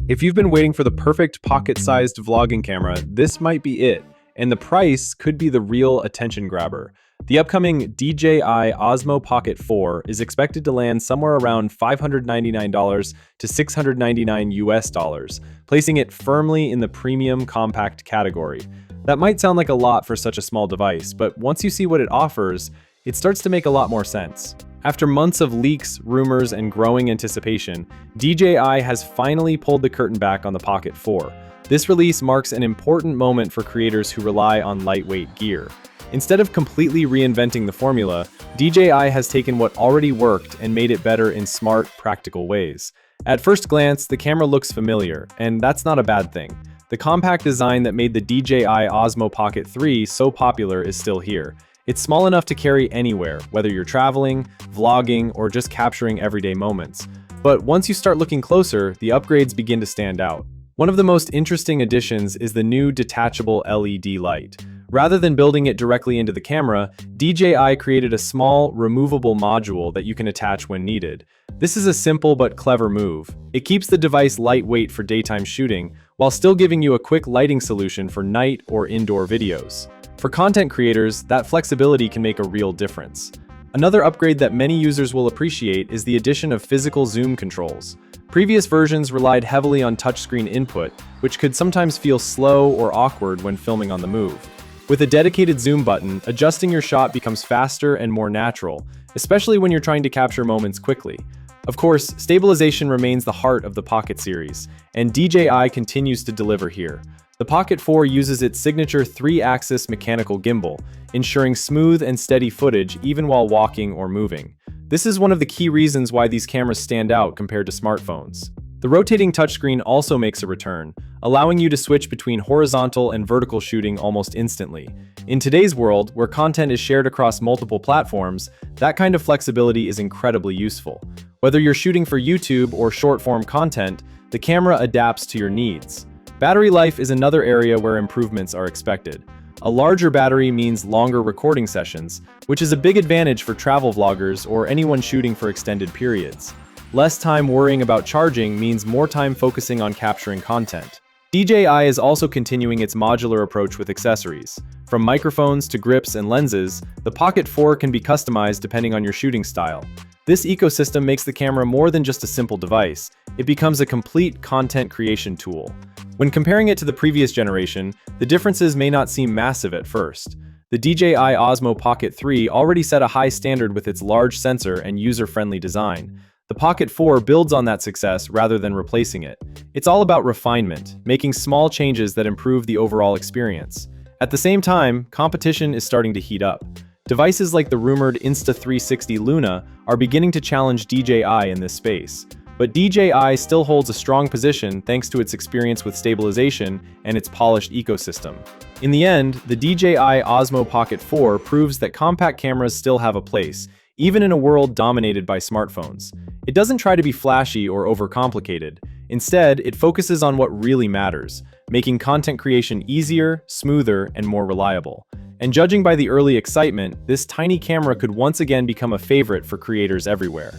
If you've been waiting for the perfect pocket-sized vlogging camera, this might be it, and the price could be the real attention grabber. The upcoming DJI Osmo Pocket 4 is expected to land somewhere around $599 to $699 placing it firmly in the premium compact category. That might sound like a lot for such a small device, but once you see what it offers, it starts to make a lot more sense. After months of leaks, rumors, and growing anticipation, DJI has finally pulled the curtain back on the Pocket 4. This release marks an important moment for creators who rely on lightweight gear. Instead of completely reinventing the formula, DJI has taken what already worked and made it better in smart, practical ways. At first glance, the camera looks familiar, and that's not a bad thing. The compact design that made the DJI Osmo Pocket 3 so popular is still here. It's small enough to carry anywhere, whether you're traveling, vlogging, or just capturing everyday moments. But once you start looking closer, the upgrades begin to stand out. One of the most interesting additions is the new detachable LED light. Rather than building it directly into the camera, DJI created a small, removable module that you can attach when needed. This is a simple but clever move. It keeps the device lightweight for daytime shooting, while still giving you a quick lighting solution for night or indoor videos. For content creators, that flexibility can make a real difference. Another upgrade that many users will appreciate is the addition of physical zoom controls. Previous versions relied heavily on touchscreen input, which could sometimes feel slow or awkward when filming on the move. With a dedicated zoom button, adjusting your shot becomes faster and more natural, especially when you're trying to capture moments quickly. Of course, stabilization remains the heart of the Pocket series, and DJI continues to deliver here. The Pocket 4 uses its signature 3-axis mechanical gimbal, ensuring smooth and steady footage even while walking or moving. This is one of the key reasons why these cameras stand out compared to smartphones. The rotating touchscreen also makes a return, allowing you to switch between horizontal and vertical shooting almost instantly. In today's world, where content is shared across multiple platforms, that kind of flexibility is incredibly useful. Whether you're shooting for YouTube or short-form content, the camera adapts to your needs. Battery life is another area where improvements are expected. A larger battery means longer recording sessions, which is a big advantage for travel vloggers or anyone shooting for extended periods. Less time worrying about charging means more time focusing on capturing content. DJI is also continuing its modular approach with accessories. From microphones to grips and lenses, the Pocket 4 can be customized depending on your shooting style. This ecosystem makes the camera more than just a simple device. It becomes a complete content creation tool. When comparing it to the previous generation, the differences may not seem massive at first. The DJI Osmo Pocket 3 already set a high standard with its large sensor and user-friendly design. The Pocket 4 builds on that success rather than replacing it. It's all about refinement, making small changes that improve the overall experience. At the same time, competition is starting to heat up. Devices like the rumored Insta360 Luna are beginning to challenge DJI in this space. But DJI still holds a strong position thanks to its experience with stabilization and its polished ecosystem. In the end, the DJI Osmo Pocket 4 proves that compact cameras still have a place, even in a world dominated by smartphones. It doesn't try to be flashy or overcomplicated. Instead, it focuses on what really matters, making content creation easier, smoother, and more reliable. And judging by the early excitement, this tiny camera could once again become a favorite for creators everywhere.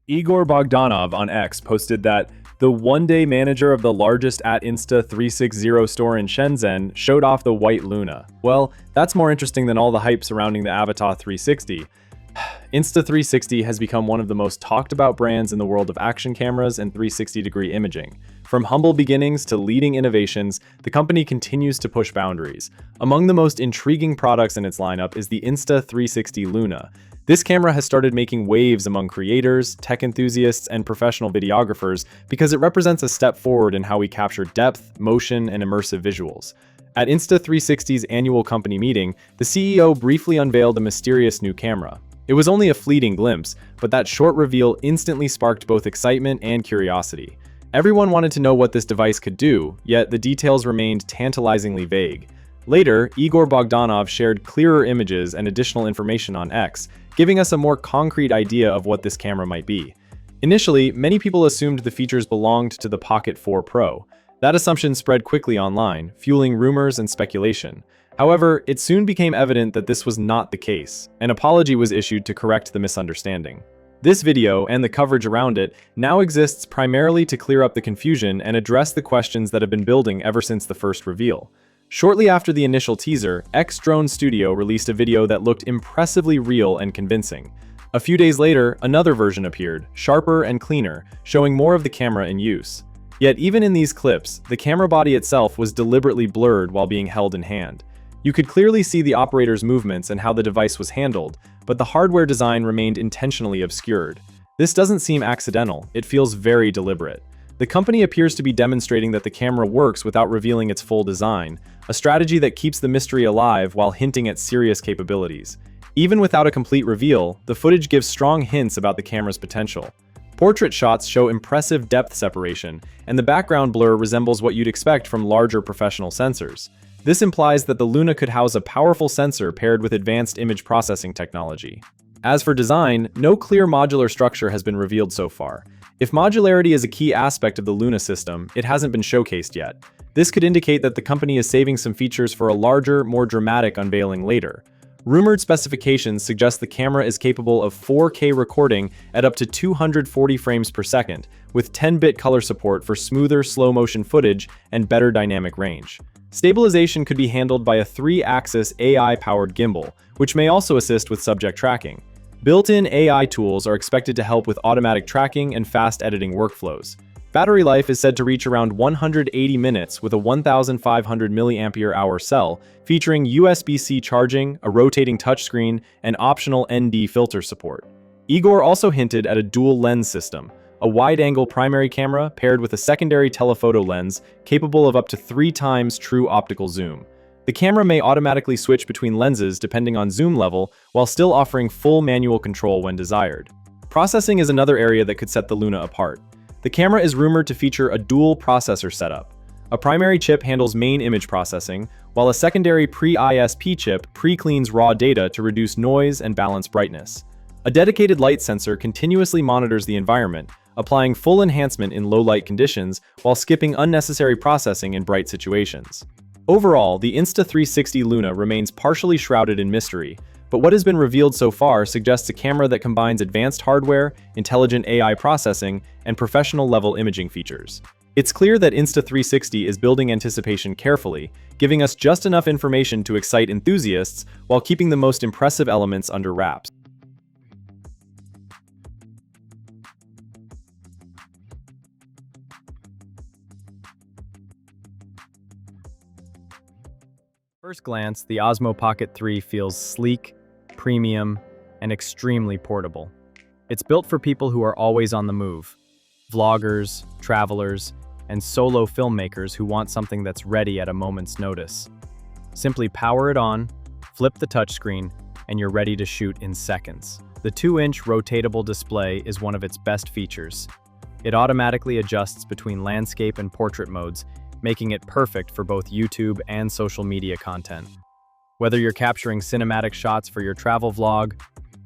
Igor Bogdanov on X posted that the one-day manager of the largest Insta360 store in Shenzhen showed off the white Luna. Well, that's more interesting than all the hype surrounding the Avatar 360. Insta360 has become one of the most talked about brands in the world of action cameras and 360-degree imaging. From humble beginnings to leading innovations, the company continues to push boundaries. Among the most intriguing products in its lineup is the Insta360 Luna. This camera has started making waves among creators, tech enthusiasts, and professional videographers because it represents a step forward in how we capture depth, motion, and immersive visuals. At Insta360's annual company meeting, the CEO briefly unveiled a mysterious new camera. It was only a fleeting glimpse, but that short reveal instantly sparked both excitement and curiosity. Everyone wanted to know what this device could do, yet the details remained tantalizingly vague. Later, Igor Bogdanov shared clearer images and additional information on X, giving us a more concrete idea of what this camera might be. Initially, many people assumed the features belonged to the Pocket 4 Pro. That assumption spread quickly online, fueling rumors and speculation. However, it soon became evident that this was not the case. An apology was issued to correct the misunderstanding. This video, and the coverage around it, now exists primarily to clear up the confusion and address the questions that have been building ever since the first reveal. Shortly after the initial teaser, X-Drone Studio released a video that looked impressively real and convincing. A few days later, another version appeared, sharper and cleaner, showing more of the camera in use. Yet even in these clips, the camera body itself was deliberately blurred while being held in hand. You could clearly see the operator's movements and how the device was handled, but the hardware design remained intentionally obscured. This doesn't seem accidental, it feels very deliberate. The company appears to be demonstrating that the camera works without revealing its full design, a strategy that keeps the mystery alive while hinting at serious capabilities. Even without a complete reveal, the footage gives strong hints about the camera's potential. Portrait shots show impressive depth separation, and the background blur resembles what you'd expect from larger professional sensors. This implies that the Luna could house a powerful sensor paired with advanced image processing technology. As for design, no clear modular structure has been revealed so far. If modularity is a key aspect of the Luna system, it hasn't been showcased yet. This could indicate that the company is saving some features for a larger, more dramatic unveiling later. Rumored specifications suggest the camera is capable of 4K recording at up to 240 frames per second, with 10-bit color support for smoother, slow-motion footage and better dynamic range. Stabilization could be handled by a 3-axis AI-powered gimbal, which may also assist with subject tracking. Built-in AI tools are expected to help with automatic tracking and fast editing workflows. Battery life is said to reach around 180 minutes with a 1,500 mAh cell, featuring USB-C charging, a rotating touchscreen, and optional ND filter support. Igor also hinted at a dual lens system, a wide-angle primary camera paired with a secondary telephoto lens capable of up to 3 times true optical zoom. The camera may automatically switch between lenses depending on zoom level, while still offering full manual control when desired. Processing is another area that could set the Luna apart. The camera is rumored to feature a dual processor setup. A primary chip handles main image processing, while a secondary pre-ISP chip pre-cleans raw data to reduce noise and balance brightness. A dedicated light sensor continuously monitors the environment, applying full enhancement in low-light conditions while skipping unnecessary processing in bright situations. Overall, the Insta360 Luna remains partially shrouded in mystery, but what has been revealed so far suggests a camera that combines advanced hardware, intelligent AI processing, and professional-level imaging features. It's clear that Insta360 is building anticipation carefully, giving us just enough information to excite enthusiasts while keeping the most impressive elements under wraps. First glance, the Osmo Pocket 3 feels sleek, premium, and extremely portable. It's built for people who are always on the move. Vloggers, travelers, and solo filmmakers who want something that's ready at a moment's notice. Simply power it on, flip the touchscreen, and you're ready to shoot in seconds. The 2-inch rotatable display is one of its best features. It automatically adjusts between landscape and portrait modes, making it perfect for both YouTube and social media content. Whether you're capturing cinematic shots for your travel vlog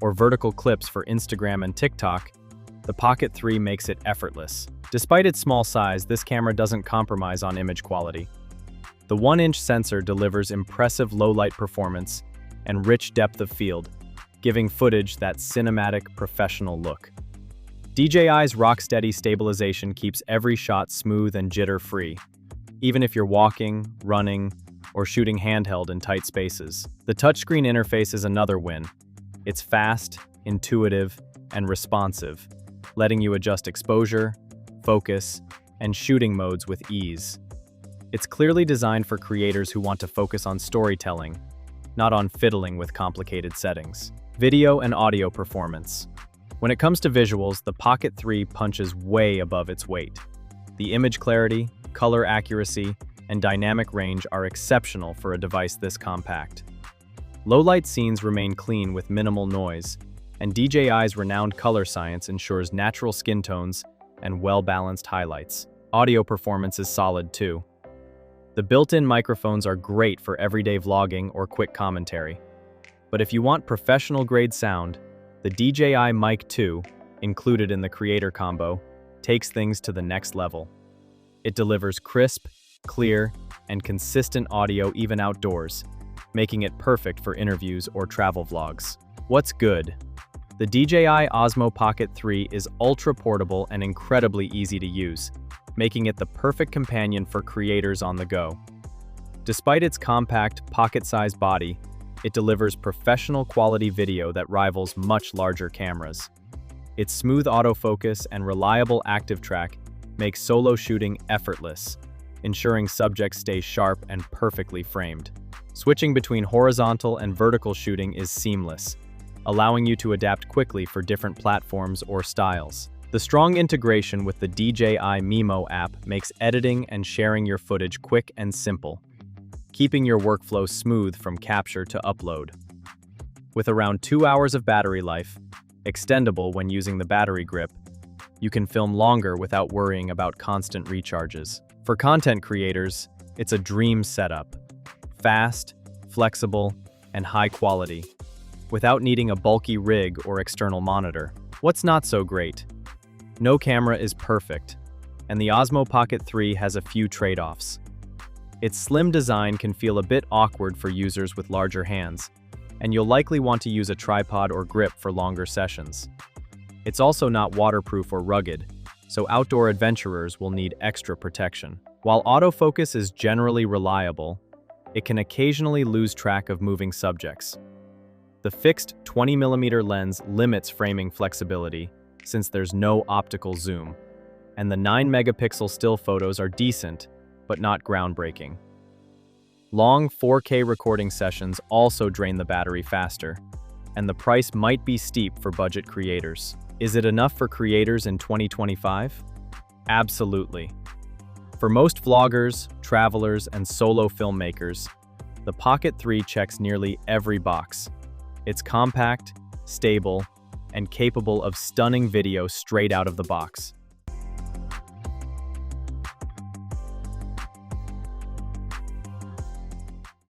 or vertical clips for Instagram and TikTok, the Pocket 3 makes it effortless. Despite its small size, this camera doesn't compromise on image quality. The 1-inch sensor delivers impressive low-light performance and rich depth of field, giving footage that cinematic, professional look. DJI's rock-steady stabilization keeps every shot smooth and jitter-free, even if you're walking, running, or shooting handheld in tight spaces. The touchscreen interface is another win. It's fast, intuitive, and responsive, letting you adjust exposure, focus, and shooting modes with ease. It's clearly designed for creators who want to focus on storytelling, not on fiddling with complicated settings. Video and audio performance. When it comes to visuals, the Pocket 3 punches way above its weight. The image clarity, color accuracy, and dynamic range are exceptional for a device this compact. Low-light scenes remain clean with minimal noise, and DJI's renowned color science ensures natural skin tones and well-balanced highlights. Audio performance is solid too. The built-in microphones are great for everyday vlogging or quick commentary. But if you want professional-grade sound, the DJI Mic 2, included in the Creator Combo, takes things to the next level. It delivers crisp, clear, and consistent audio even outdoors, making it perfect for interviews or travel vlogs. What's good? The DJI Osmo Pocket 3 is ultra-portable and incredibly easy to use, making it the perfect companion for creators on the go. Despite its compact, pocket-sized body, it delivers professional-quality video that rivals much larger cameras. Its smooth autofocus and reliable active track make solo shooting effortless, ensuring subjects stay sharp and perfectly framed. Switching between horizontal and vertical shooting is seamless, allowing you to adapt quickly for different platforms or styles. The strong integration with the DJI Mimo app makes editing and sharing your footage quick and simple, keeping your workflow smooth from capture to upload. With around 2 hours of battery life, extendable when using the battery grip, you can film longer without worrying about constant recharges. For content creators, it's a dream setup. Fast, flexible, and high quality, without needing a bulky rig or external monitor. What's not so great? No camera is perfect, and the Osmo Pocket 3 has a few trade-offs. Its slim design can feel a bit awkward for users with larger hands, and you'll likely want to use a tripod or grip for longer sessions. It's also not waterproof or rugged, so outdoor adventurers will need extra protection. While autofocus is generally reliable, it can occasionally lose track of moving subjects. The fixed 20mm lens limits framing flexibility since there's no optical zoom, and the 9-megapixel still photos are decent, but not groundbreaking. Long 4K recording sessions also drain the battery faster, and the price might be steep for budget creators. Is it enough for creators in 2025? Absolutely. For most vloggers, travelers, and solo filmmakers, the Pocket 3 checks nearly every box. It's compact, stable, and capable of stunning video straight out of the box.